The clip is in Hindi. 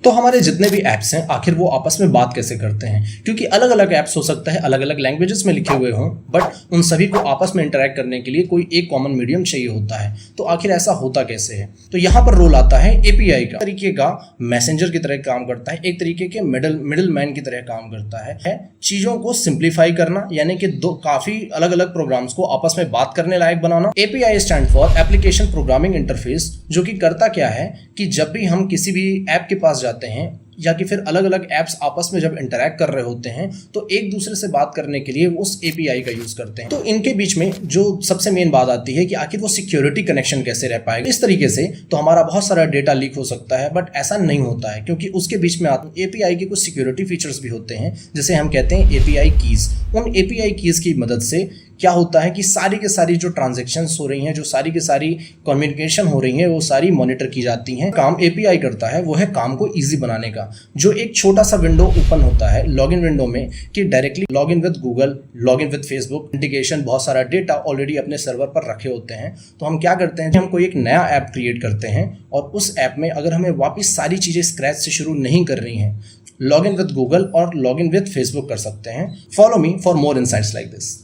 तो हमारे जितने भी ऐप्स हैं आखिर वो आपस में बात कैसे करते हैं, क्योंकि अलग अलग ऐप्स हो सकता है अलग अलग लैंग्वेजेस में लिखे हुए हों, बट उन सभी को आपस में इंटरैक्ट करने के लिए कोई एक कॉमन मीडियम चाहिए होता है। तो आखिर ऐसा होता कैसे है? तो यहाँ पर रोल आता है एपीआई का। तरीके का मैसेंजर की तरह काम करता है, एक तरीके के मिडिल मैन की तरह काम करता है चीजों को सिंप्लीफाई करना, यानी कि दो काफी अलग अलग प्रोग्राम्स को आपस में बात करने लायक बनाना। API stand for application programming interface, जो कि करता क्या है कि जब भी हम किसी भी ऐप के पास जाते हैं या कि फिर अलग अलग ऐप्स आपस में जब इंटरैक्ट कर रहे होते हैं तो एक दूसरे से बात करने के लिए उस एपीआई का यूज करते हैं। तो इनके बीच में जो सबसे मेन बात आती है कि आखिर वो सिक्योरिटी कनेक्शन कैसे रह पाएगा। इस तरीके से तो हमारा बहुत सारा डेटा लीक हो सकता है, बट ऐसा नहीं होता है क्योंकि उसके बीच में एपीआई के कुछ सिक्योरिटी फीचर्स भी होते हैं, जिसे हम कहते हैं एपीआई कीज। उन एपीआई कीज की मदद से क्या होता है कि सारी के सारी जो ट्रांजैक्शंस हो रही हैं, जो सारी के सारी कम्युनिकेशन हो रही है, वो सारी मॉनिटर की जाती हैं। काम एपीआई करता है वो है काम को इजी बनाने का। जो एक छोटा सा विंडो ओपन होता है लॉगिन विंडो में कि directly login with Google, login with Facebook, indication, बहुत सारा डेटा ऑलरेडी अपने सर्वर पर रखे होते हैं। तो हम क्या करते हैं कि हम कोई एक नया ऐप क्रिएट करते हैं और उस ऐप में अगर हमें वापस सारी चीजें स्क्रैच से शुरू नहीं कर रही हैं, लॉगिन विद गूगल और लॉगिन विद फेसबुक कर सकते हैं। Follow me for more insights like this.